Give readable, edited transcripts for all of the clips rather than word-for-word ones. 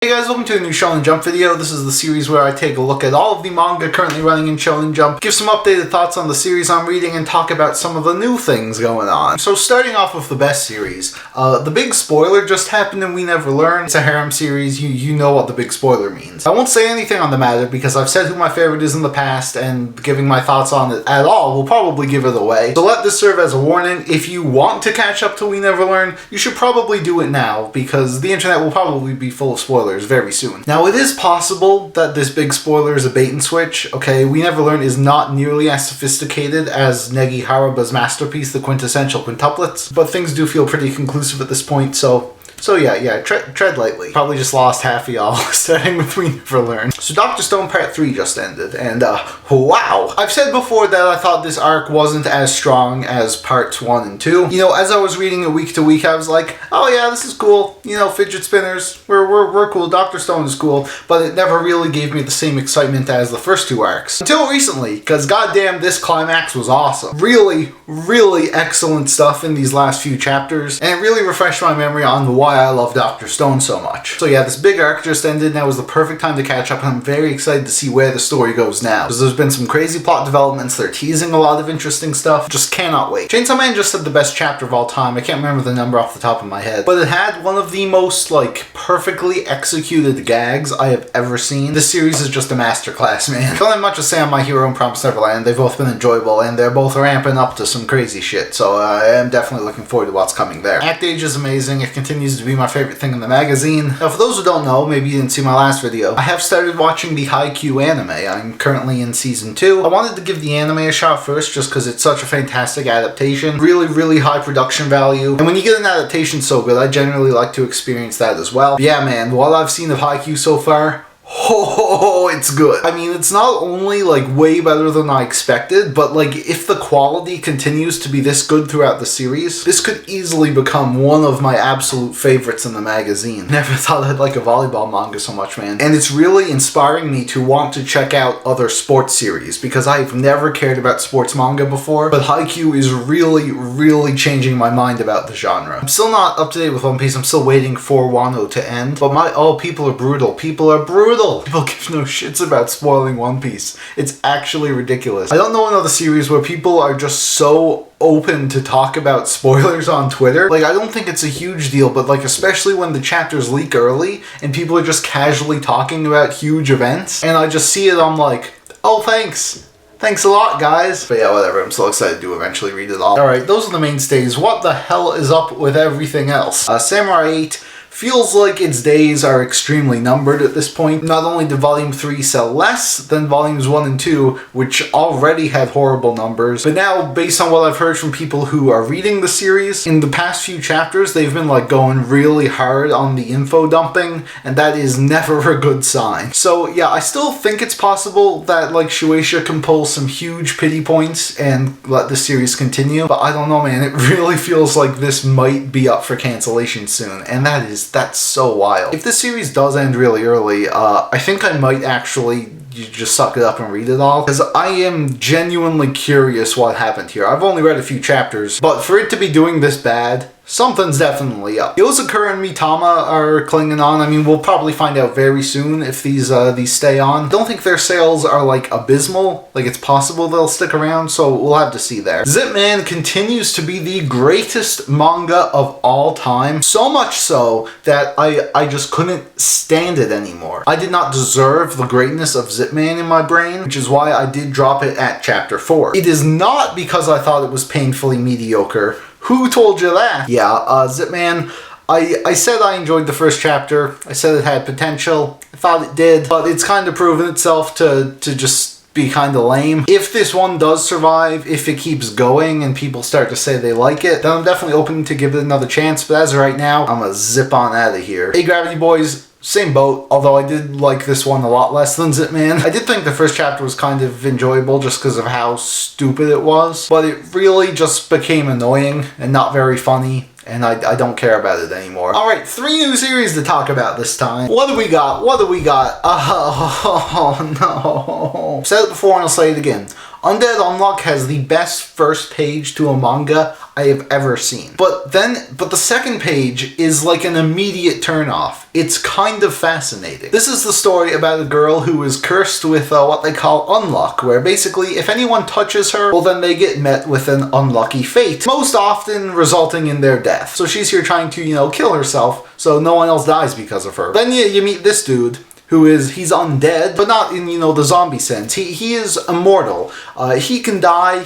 Hey guys, welcome to a new Shonen Jump video. This is the series where I take a look at all of the manga currently running in Shonen Jump, give some updated thoughts on the series I'm reading, and talk about some of the new things going on. So starting off with the best series, the big spoiler just happened and We Never Learn. It's a harem series, you know what the big spoiler means. I won't say anything on the matter because I've said who my favorite is in the past, and giving my thoughts on it at all will probably give it away. So let this serve as a warning. If you want to catch up to We Never Learn, you should probably do it now because the internet will probably be full of spoilers very soon. Now, it is possible that this big spoiler is a bait and switch, okay? We Never Learn is not nearly as sophisticated as Negi Haraba's masterpiece, The Quintessential Quintuplets, but things do feel pretty conclusive at this point, so yeah, tread lightly. Probably just lost half of y'all starting with We Never Learn. So Dr. Stone Part 3 just ended, and wow! I've said before that I thought this arc wasn't as strong as Parts 1 and 2. You know, as I was reading it week to week, I was like, oh yeah, this is cool. You know, fidget spinners, we're cool, Dr. Stone is cool, but it never really gave me the same excitement as the first two arcs. Until recently, because goddamn, this climax was awesome. Really, really excellent stuff in these last few chapters, and it really refreshed my memory on why I love Dr. Stone so much. So yeah, this big arc just ended, now is the perfect time to catch up, and I'm very excited to see where the story goes now. Because there's been some crazy plot developments, they're teasing a lot of interesting stuff, just cannot wait. Chainsaw Man just had the best chapter of all time, I can't remember the number off the top of my head, but it had one of the most, perfectly executed gags I have ever seen. This series is just a masterclass, man. Don't have much to say on My Hero and Promised Neverland, they've both been enjoyable, and they're both ramping up to some crazy shit, so I am definitely looking forward to what's coming there. Act Age is amazing, it continues to be my favorite thing in the magazine. Now, for those who don't know, maybe you didn't see my last video, I have started watching the Haikyuu anime. I'm currently in season 2. I wanted to give the anime a shot first just because it's such a fantastic adaptation. Really, really high production value. And when you get an adaptation so good, I generally like to experience that as well. But yeah, man, what I've seen of Haikyuu so far, oh, it's good. I mean, it's not only, way better than I expected, but, if the quality continues to be this good throughout the series, this could easily become one of my absolute favorites in the magazine. Never thought I'd like a volleyball manga so much, man. And it's really inspiring me to want to check out other sports series, because I've never cared about sports manga before, but Haikyuu is really, really changing my mind about the genre. I'm still not up to date with One Piece, I'm still waiting for Wano to end, but people are brutal. People are brutal! People give no shits about spoiling One Piece. It's actually ridiculous. I don't know another series where people are just so open to talk about spoilers on Twitter. I don't think it's a huge deal, but especially when the chapters leak early and people are just casually talking about huge events, and I just see it, I'm like, oh, thanks. Thanks a lot, guys. But yeah, whatever. I'm so excited to eventually read it all. Alright, those are the mainstays. What the hell is up with everything else? Samurai 8 feels like its days are extremely numbered at this point. Not only did Volume 3 sell less than Volumes 1 and 2, which already had horrible numbers, but now, based on what I've heard from people who are reading the series, in the past few chapters, they've been going really hard on the info dumping, and that is never a good sign. So yeah, I still think it's possible that Shueisha can pull some huge pity points and let the series continue, but I don't know, man, it really feels like this might be up for cancellation soon, and that's so wild. If this series does end really early, I think I might actually just suck it up and read it all, because I am genuinely curious what happened here. I've only read a few chapters, but for it to be doing this bad, something's definitely up. Yozakura and Mitama are clinging on. I mean, we'll probably find out very soon if these stay on. I don't think their sales are abysmal. It's possible they'll stick around, so we'll have to see there. Zip Man continues to be the greatest manga of all time. So much so that I just couldn't stand it anymore. I did not deserve the greatness of Zip Man in my brain, which is why I did drop it at chapter 4. It is not because I thought it was painfully mediocre. Who told you that? Yeah, Zip Man, I said I enjoyed the first chapter. I said it had potential. I thought it did, but it's kind of proven itself to just be kind of lame. If this one does survive, if it keeps going and people start to say they like it, then I'm definitely open to give it another chance, but as of right now, I'm gonna zip on out of here. Hey, Gravity Boys, same boat, although I did like this one a lot less than Zip Man. I did think the first chapter was kind of enjoyable just because of how stupid it was, but it really just became annoying and not very funny, and I don't care about it anymore. Alright, 3 new series to talk about this time. What do we got? What do we got? Oh no. I've said it before and I'll say it again. Undead Unluck has the best first page to a manga I have ever seen. But the second page is like an immediate turnoff. It's kind of fascinating. This is the story about a girl who is cursed with what they call unluck, where basically if anyone touches her, well then they get met with an unlucky fate, most often resulting in their death. So she's here trying to, kill herself so no one else dies because of her. Then you meet this dude, he's undead, but not in, the zombie sense. He is immortal. He can die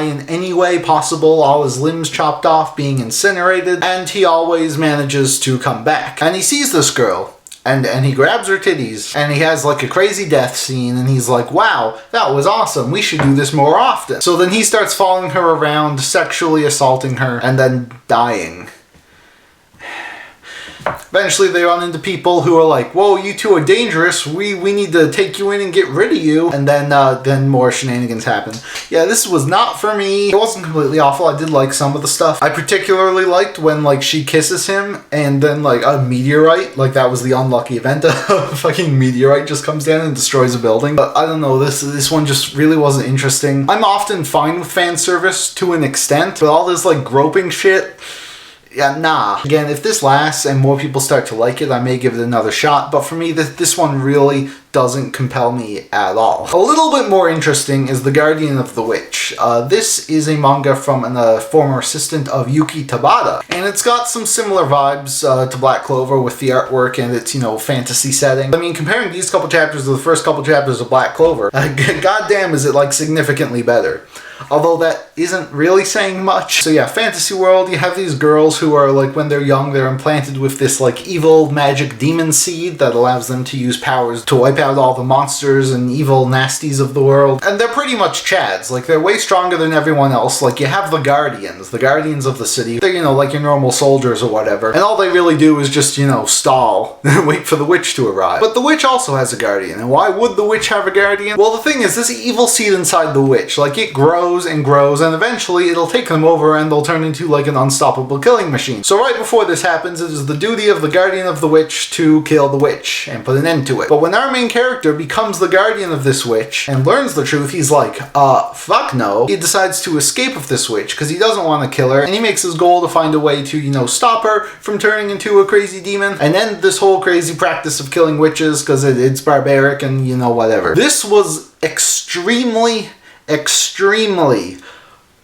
in any way possible, all his limbs chopped off, being incinerated, and he always manages to come back. And he sees this girl, and he grabs her titties, and he has like a crazy death scene, and he's like, wow, that was awesome, we should do this more often. So then he starts following her around, sexually assaulting her, and then dying. Eventually they run into people who are like, whoa, you two are dangerous, we need to take you in and get rid of you. And then more shenanigans happen. Yeah, this was not for me. It wasn't completely awful. I did like some of the stuff. I particularly liked when like she kisses him and then like a meteorite, like that was the unlucky event, a fucking meteorite just comes down and destroys a building. But I don't know, this one just really wasn't interesting. I'm often fine with fan service to an extent, but all this like groping shit, yeah, nah. Again, if this lasts and more people start to like it, I may give it another shot, but for me, this one really doesn't compel me at all. A little bit more interesting is The Guardian of the Witch. This is a manga from a former assistant of Yuki Tabata, and it's got some similar vibes to Black Clover with the artwork and its, fantasy setting. I mean, comparing these couple chapters to the first couple chapters of Black Clover, goddamn is it, like, significantly better. Although that isn't really saying much. So yeah, fantasy world, you have these girls who are like, when they're young, they're implanted with this like evil magic demon seed that allows them to use powers to wipe out all the monsters and evil nasties of the world. And they're pretty much chads. Like, they're way stronger than everyone else. Like, you have the guardians of the city. They're, like your normal soldiers or whatever. And all they really do is just, stall and wait for the witch to arrive. But the witch also has a guardian. And why would the witch have a guardian? Well, the thing is, this evil seed inside the witch, like, it grows and grows, and eventually it'll take them over and they'll turn into like an unstoppable killing machine. So right before this happens, it is the duty of the guardian of the witch to kill the witch and put an end to it. But when our main character becomes the guardian of this witch and learns the truth, he's like, fuck no. He decides to escape with this witch because he doesn't want to kill her, and he makes his goal to find a way to, stop her from turning into a crazy demon and end this whole crazy practice of killing witches because it's barbaric and, whatever. This was extremely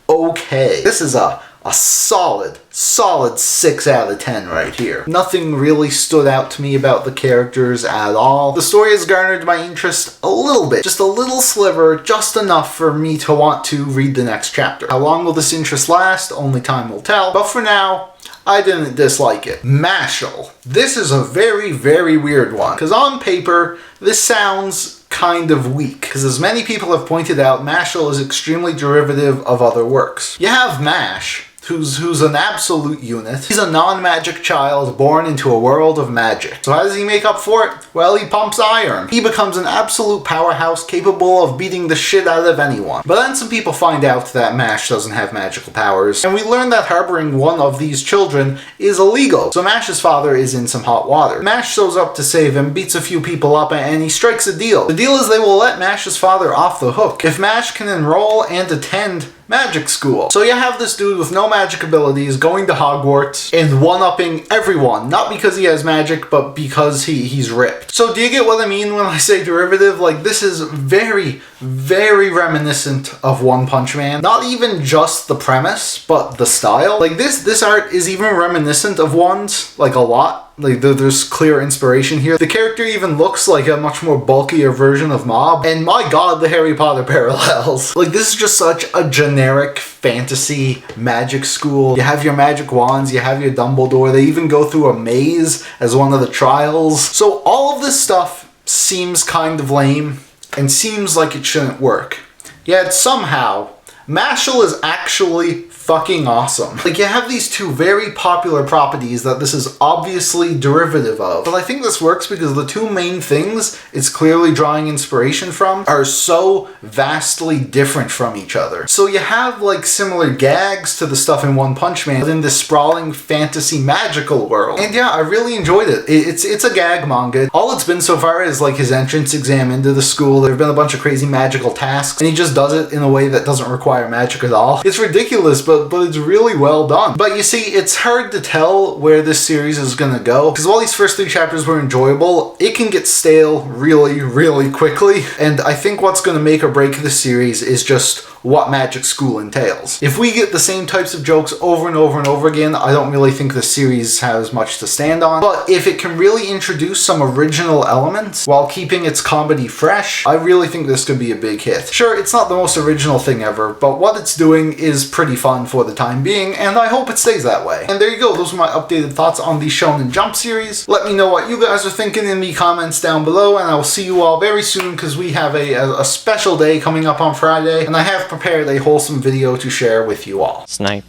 okay. This is a solid 6 out of 10 right here. Nothing really stood out to me about the characters at all. The story has garnered my interest a little bit, just a little sliver, just enough for me to want to read the next chapter. How long will this interest last? Only time will tell. But for now, I didn't dislike it. Mashal. This is a very, very weird one, because on paper, this sounds kind of weak, because as many people have pointed out, Mashal is extremely derivative of other works. You have Mash, who's an absolute unit. He's a non-magic child born into a world of magic. So how does he make up for it? Well, he pumps iron. He becomes an absolute powerhouse capable of beating the shit out of anyone. But then some people find out that Mash doesn't have magical powers, and we learn that harboring one of these children is illegal. So Mash's father is in some hot water. Mash shows up to save him, beats a few people up, and he strikes a deal. The deal is they will let Mash's father off the hook if Mash can enroll and attend magic school. So you have this dude with no magic abilities going to Hogwarts and one-upping everyone, not because he has magic, but because he's ripped. So do you get what I mean when I say derivative? Like, this is very, very reminiscent of One Punch Man. Not even just the premise, but the style. Like, this art is even reminiscent of One's, like, a lot. Like, there's clear inspiration here. The character even looks like a much more bulkier version of Mob. And my god, the Harry Potter parallels. Like, this is just such a generic fantasy magic school. You have your magic wands, you have your Dumbledore. They even go through a maze as one of the trials. So all of this stuff seems kind of lame and seems like it shouldn't work. Yet somehow, Mashal is actually fucking awesome. Like, you have these two very popular properties that this is obviously derivative of, but I think this works because the two main things it's clearly drawing inspiration from are so vastly different from each other. So you have like similar gags to the stuff in One Punch Man, but in this sprawling fantasy magical world. And yeah, I really enjoyed it. It's a gag manga. All it's been so far is like his entrance exam into the school. There have been a bunch of crazy magical tasks, and he just does it in a way that doesn't require magic at all. It's ridiculous, but it's really well done. But you see, it's hard to tell where this series is gonna go, because while these first 3 chapters were enjoyable, it can get stale really, really quickly. And I think what's gonna make or break this series is just what magic school entails. If we get the same types of jokes over and over and over again, I don't really think the series has much to stand on. But if it can really introduce some original elements while keeping its comedy fresh, I really think this could be a big hit. Sure, it's not the most original thing ever, but what it's doing is pretty fun for the time being, and I hope it stays that way. And there you go, those are my updated thoughts on the Shonen Jump series. Let me know what you guys are thinking in the comments down below, and I will see you all very soon, because we have a special day coming up on Friday, and I have prepared a wholesome video to share with you all. Snipe,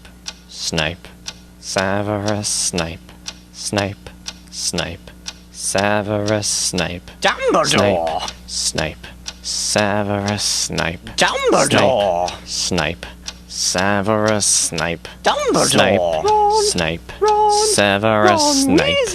snipe, Severus Snape, snipe, snipe, Severus Snape, Dumbledore! Snape, Severus Snape, Dumbledore! Snape, Severus Snape, Dumbledore! Snape, Severus Snape.